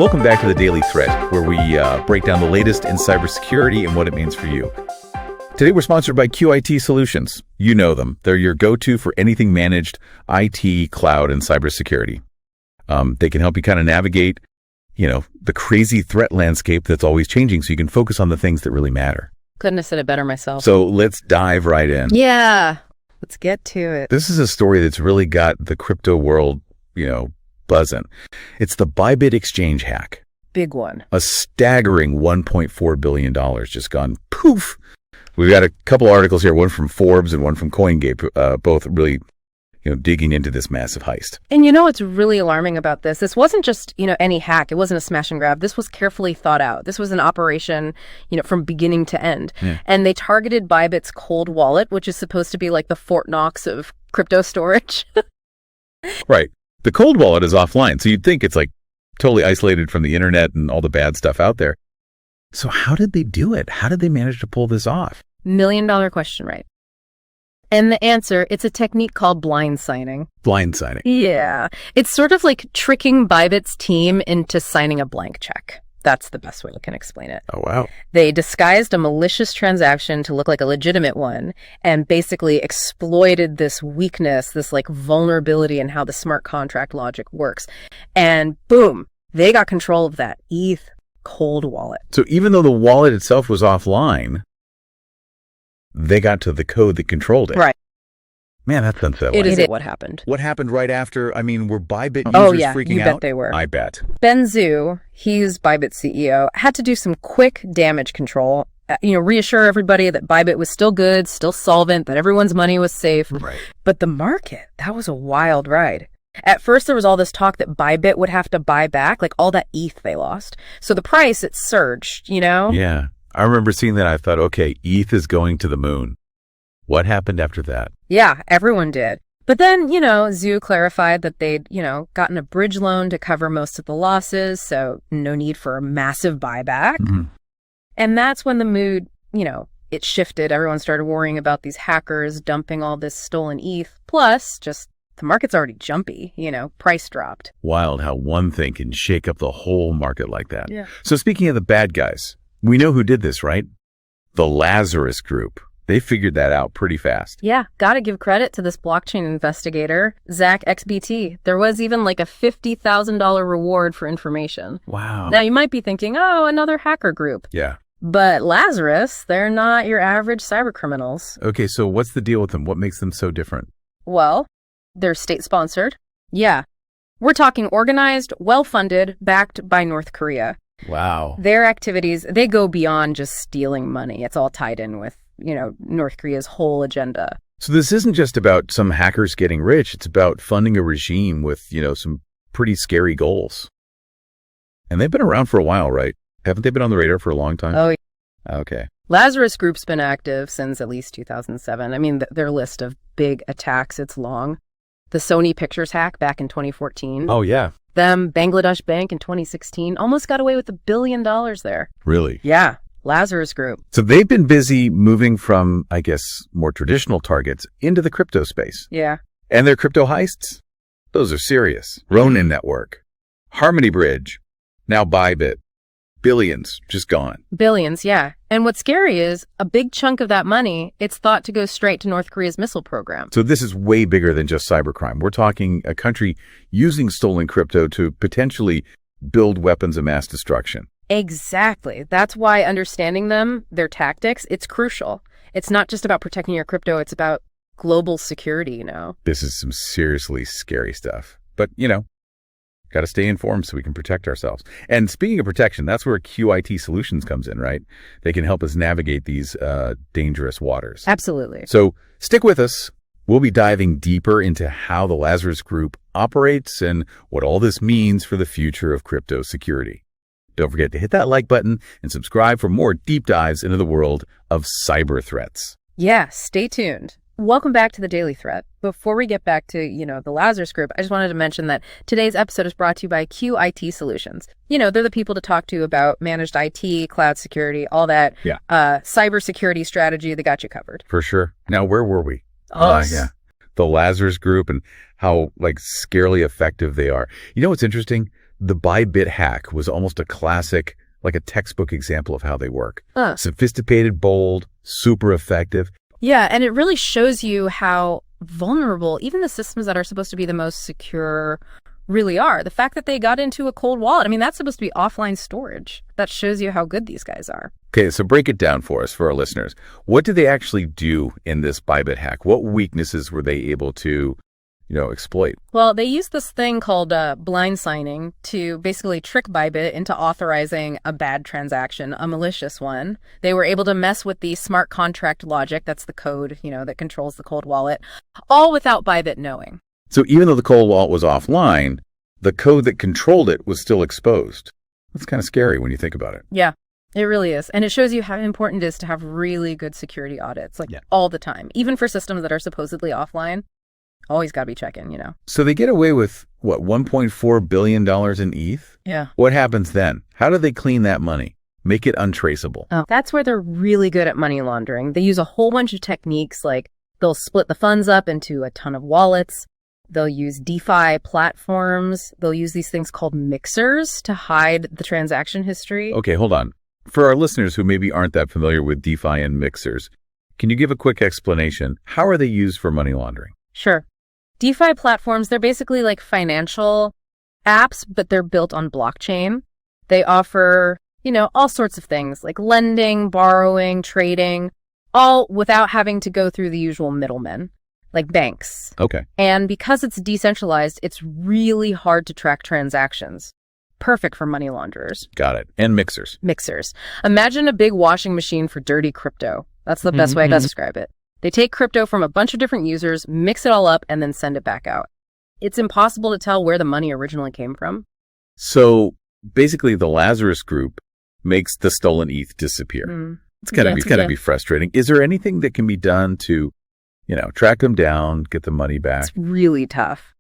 Welcome back to the Daily Threat, where we break down the latest in cybersecurity and what it means for you. Today, we're sponsored by QIT Solutions. You know them. They're your go-to for anything managed IT, cloud, and cybersecurity. They can help you kind of navigate, the crazy threat landscape that's always changing so you can focus on the things that really matter. Couldn't have said it better myself. So let's dive right in. Yeah, let's get to it. This is a story that's really got the crypto world, buzzing. It's the Bybit exchange hack. Big one. A staggering $1.4 billion just gone poof. We've got a couple articles here, one from Forbes and one from CoinGate, both really, digging into this massive heist. And what's really alarming about this? This wasn't just, any hack. It wasn't a smash and grab. This was carefully thought out. This was an operation, from beginning to end. Yeah. And they targeted Bybit's cold wallet, which is supposed to be like the Fort Knox of crypto storage. Right. The cold wallet is offline, so you'd think it's like totally isolated from the internet and all the bad stuff out there. So how did they do it? How did they manage to pull this off? $1 million question, right? And the answer, it's a technique called blind signing. Blind signing. Yeah. It's sort of like tricking Bybit's team into signing a blank check. That's the best way I can explain it. Oh, wow. They disguised a malicious transaction to look like a legitimate one and basically exploited this weakness, this like vulnerability in how the smart contract logic works. And boom, they got control of that ETH cold wallet. So even though the wallet itself was offline, they got to the code that controlled it. Right. Man, that's unsettling. It is what happened. What happened right after? I mean, were Bybit users freaking out? You bet they were. I bet. Ben Zhou, he's Bybit's CEO, had to do some quick damage control, reassure everybody that Bybit was still good, still solvent, that everyone's money was safe. Right. But the market, that was a wild ride. At first, there was all this talk that Bybit would have to buy back, like all that ETH they lost. So the price, it surged, Yeah. I remember seeing that. I thought, okay, ETH is going to the moon. What happened after that? Yeah, everyone did. But then, Zhou clarified that they'd, gotten a bridge loan to cover most of the losses, so no need for a massive buyback. Mm-hmm. And that's when the mood, it shifted. Everyone started worrying about these hackers dumping all this stolen ETH. Plus, just the market's already jumpy, price dropped. Wild how one thing can shake up the whole market like that. Yeah. So speaking of the bad guys, we know who did this, right? The Lazarus Group. They figured that out pretty fast. Yeah, gotta give credit to this blockchain investigator, Zach XBT. There was even like a $50,000 reward for information. Wow. Now you might be thinking, oh, another hacker group. Yeah. But Lazarus, they're not your average cyber criminals. Okay, so what's the deal with them? What makes them so different? Well, they're state-sponsored. Yeah. We're talking organized, well-funded, backed by North Korea. Wow. Their activities, they go beyond just stealing money. It's all tied in with North Korea's whole agenda. So this isn't just about some hackers getting rich. It's about funding a regime with, some pretty scary goals. And they've been around for a while, right? Haven't they been on the radar for a long time? Oh, yeah. Okay. Lazarus Group's been active since at least 2007. I mean, their list of big attacks, it's long. The Sony Pictures hack back in 2014. Oh, yeah. Them, Bangladesh Bank in 2016, almost got away with $1 billion there. Really? Yeah. Lazarus Group. So they've been busy moving from, I guess, more traditional targets into the crypto space. Yeah. And their crypto heists? Those are serious. Ronin Network, Harmony Bridge, now Bybit. Billions just gone. Billions, yeah. And what's scary is a big chunk of that money, it's thought to go straight to North Korea's missile program. So this is way bigger than just cybercrime. We're talking a country using stolen crypto to potentially build weapons of mass destruction. Exactly. That's why understanding them, their tactics, it's crucial. It's not just about protecting your crypto. It's about global security, This is some seriously scary stuff. But, got to stay informed so we can protect ourselves. And speaking of protection, that's where QIT Solutions comes in, right? They can help us navigate these dangerous waters. Absolutely. So stick with us. We'll be diving deeper into how the Lazarus Group operates and what all this means for the future of crypto security. Don't forget to hit that like button and subscribe for more deep dives into the world of cyber threats. Yeah, stay tuned. Welcome back to the Daily Threat. Before we get back to, the Lazarus Group, I just wanted to mention that today's episode is brought to you by QIT Solutions. They're the people to talk to about managed IT, cloud security, all that cybersecurity strategy. They got you covered. For sure. Now, where were we? Yeah. The Lazarus Group and how scarily effective they are. You know what's interesting? the Bybit hack was almost a classic, like a textbook example of how they work. Sophisticated, bold, super effective. Yeah, and it really shows you how vulnerable even the systems that are supposed to be the most secure really are. The fact that they got into a cold wallet, I mean, that's supposed to be offline storage. That shows you how good these guys are. Okay, so break it down for us, for our listeners. What did they actually do in this Bybit hack? What weaknesses were they able to, exploit? Well, they used this thing called blind signing to basically trick Bybit into authorizing a bad transaction, a malicious one. They were able to mess with the smart contract logic, that's the code, that controls the cold wallet, all without Bybit knowing. So even though the cold wallet was offline, the code that controlled it was still exposed. That's kind of scary when you think about it. Yeah, it really is. And it shows you how important it is to have really good security audits, all the time, even for systems that are supposedly offline. Always got to be checking, So they get away with, what, $1.4 billion in ETH? Yeah. What happens then? How do they clean that money? Make it untraceable? Oh, that's where they're really good at money laundering. They use a whole bunch of techniques, like they'll split the funds up into a ton of wallets. They'll use DeFi platforms. They'll use these things called mixers to hide the transaction history. Okay, hold on. For our listeners who maybe aren't that familiar with DeFi and mixers, can you give a quick explanation? How are they used for money laundering? Sure. DeFi platforms, they're basically like financial apps, but they're built on blockchain. They offer, all sorts of things like lending, borrowing, trading, all without having to go through the usual middlemen, like banks. Okay. And because it's decentralized, it's really hard to track transactions. Perfect for money launderers. Got it. And mixers. Mixers. Imagine a big washing machine for dirty crypto. That's the best way I can describe it. They take crypto from a bunch of different users, mix it all up, and then send it back out. It's impossible to tell where the money originally came from. So basically, the Lazarus Group makes the stolen ETH disappear. It's gotta be frustrating. Is there anything that can be done to, track them down, get the money back? It's really tough,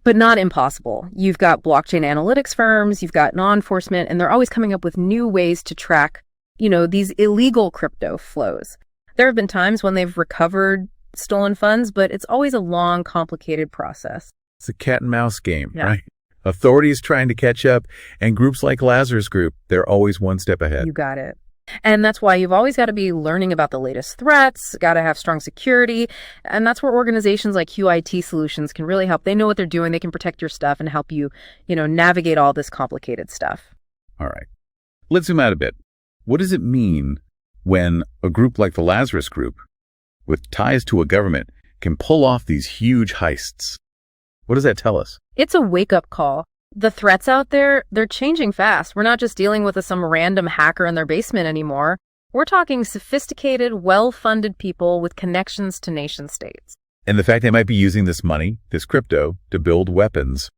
but not impossible. You've got blockchain analytics firms, you've got law enforcement, and they're always coming up with new ways to track, these illegal crypto flows. There have been times when they've recovered stolen funds, but it's always a long, complicated process. It's a cat and mouse game, right? Authorities trying to catch up, and groups like Lazarus Group, they're always one step ahead. You got it. And that's why you've always got to be learning about the latest threats, got to have strong security. And that's where organizations like QIT Solutions can really help. They know what they're doing. They can protect your stuff and help you, navigate all this complicated stuff. All right. Let's zoom out a bit. What does it mean when a group like the Lazarus Group, with ties to a government, can pull off these huge heists? What does that tell us? It's a wake-up call. The threats out there, they're changing fast. We're not just dealing with some random hacker in their basement anymore. We're talking sophisticated, well-funded people with connections to nation states. And the fact they might be using this money, this crypto, to build weapons,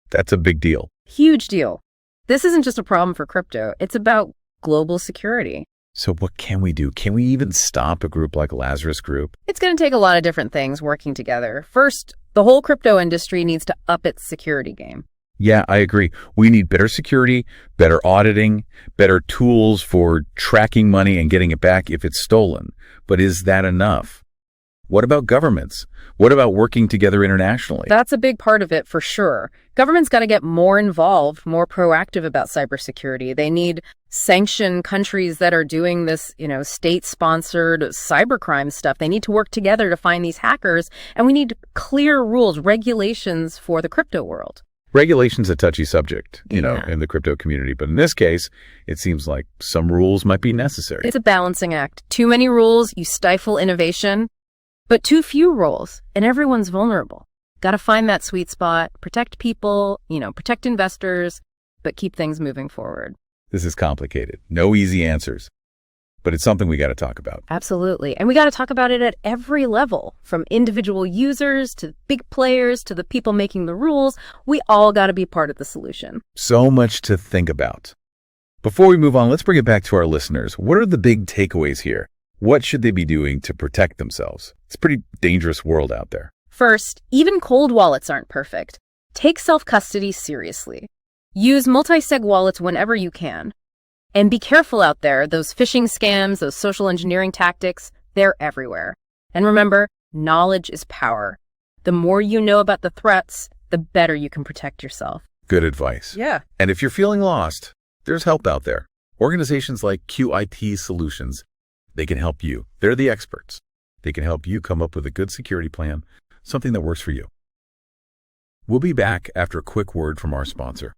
that's a big deal. Huge deal. This isn't just a problem for crypto. It's about global security. So what can we do? Can we even stop a group like Lazarus Group? It's going to take a lot of different things working together. First, the whole crypto industry needs to up its security game. Yeah, I agree. We need better security, better auditing, better tools for tracking money and getting it back if it's stolen. But is that enough? What about governments? What about working together internationally? That's a big part of it for sure. Government's got to get more involved, more proactive about cybersecurity. They need sanction countries that are doing this, state-sponsored cybercrime stuff. They need to work together to find these hackers, and we need clear rules, regulations for the crypto world. Regulation's a touchy subject, in the crypto community. But in this case, it seems like some rules might be necessary. It's a balancing act. Too many rules, you stifle innovation. But too few rules, and everyone's vulnerable. Got to find that sweet spot, protect people, protect investors, but keep things moving forward. This is complicated. No easy answers. But it's something we got to talk about. Absolutely. And we got to talk about it at every level, from individual users to big players to the people making the rules. We all got to be part of the solution. So much to think about. Before we move on, let's bring it back to our listeners. What are the big takeaways here? What should they be doing to protect themselves? It's a pretty dangerous world out there. First, even cold wallets aren't perfect. Take self-custody seriously. Use multi-sig wallets whenever you can. And be careful out there. Those phishing scams, those social engineering tactics, they're everywhere. And remember, knowledge is power. The more you know about the threats, the better you can protect yourself. Good advice. Yeah. And if you're feeling lost, there's help out there. Organizations like QIT Solutions, they can help you. They're the experts. They can help you come up with a good security plan, something that works for you. We'll be back after a quick word from our sponsor.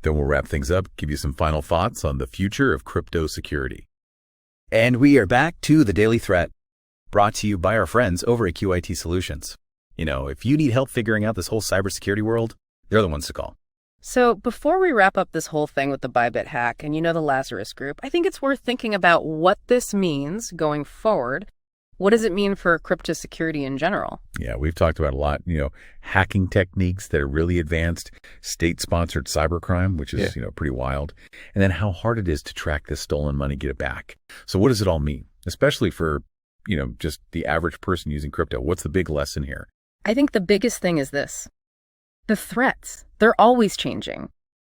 Then we'll wrap things up, give you some final thoughts on the future of crypto security. And we are back to the Daily Threat, brought to you by our friends over at QIT Solutions. You know, if you need help figuring out this whole cybersecurity world, they're the ones to call. So before we wrap up this whole thing with the Bybit hack and the Lazarus Group, I think it's worth thinking about what this means going forward. What does it mean for crypto security in general? Yeah, we've talked about a lot, hacking techniques that are really advanced, state-sponsored cybercrime, which is, pretty wild, and then how hard it is to track this stolen money, get it back. So what does it all mean, especially for, just the average person using crypto? What's the big lesson here? I think the biggest thing is this. The threats, they're always changing.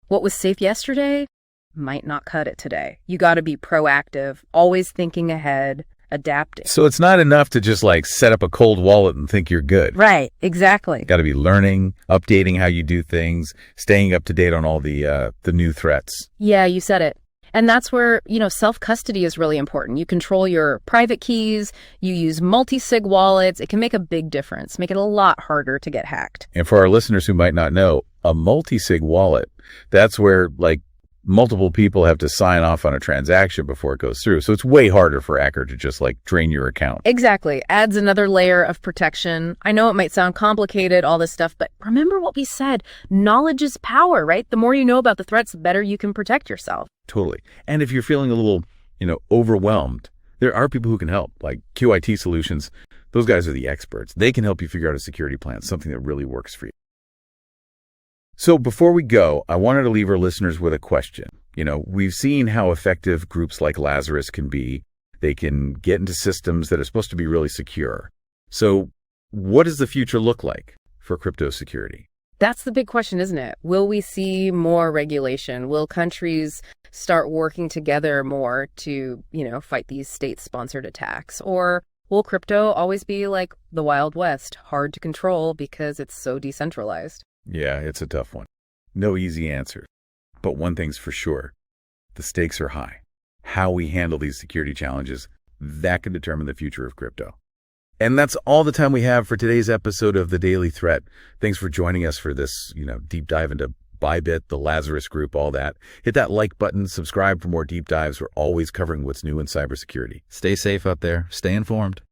What was safe yesterday might not cut it today. You got to be proactive, always thinking ahead, adapting. So it's not enough to just set up a cold wallet and think you're good. Right, exactly. Got to be learning, updating how you do things, staying up to date on all the new threats. Yeah, you said it. And that's where, self-custody is really important. You control your private keys, you use multi-sig wallets. It can make a big difference, make it a lot harder to get hacked. And for our listeners who might not know, a multi-sig wallet, that's where multiple people have to sign off on a transaction before it goes through. So it's way harder for a hacker to just drain your account. Exactly. Adds another layer of protection. I know it might sound complicated, all this stuff, but remember what we said. Knowledge is power, right? The more you know about the threats, the better you can protect yourself. Totally. And if you're feeling a little, overwhelmed, there are people who can help, like QIT Solutions. Those guys are the experts. They can help you figure out a security plan, something that really works for you. So before we go, I wanted to leave our listeners with a question. We've seen how effective groups like Lazarus can be. They can get into systems that are supposed to be really secure. So what does the future look like for crypto security? That's the big question, isn't it? Will we see more regulation? Will countries start working together more to, fight these state-sponsored attacks? Or will crypto always be like the Wild West, hard to control because it's so decentralized? Yeah, it's a tough one. No easy answers. But one thing's for sure, the stakes are high. How we handle these security challenges, that can determine the future of crypto. And that's all the time we have for today's episode of The Daily Threat. Thanks for joining us for this, deep dive into Bybit, the Lazarus Group, all that. Hit that like button, subscribe for more deep dives. We're always covering what's new in cybersecurity. Stay safe out there. Stay informed.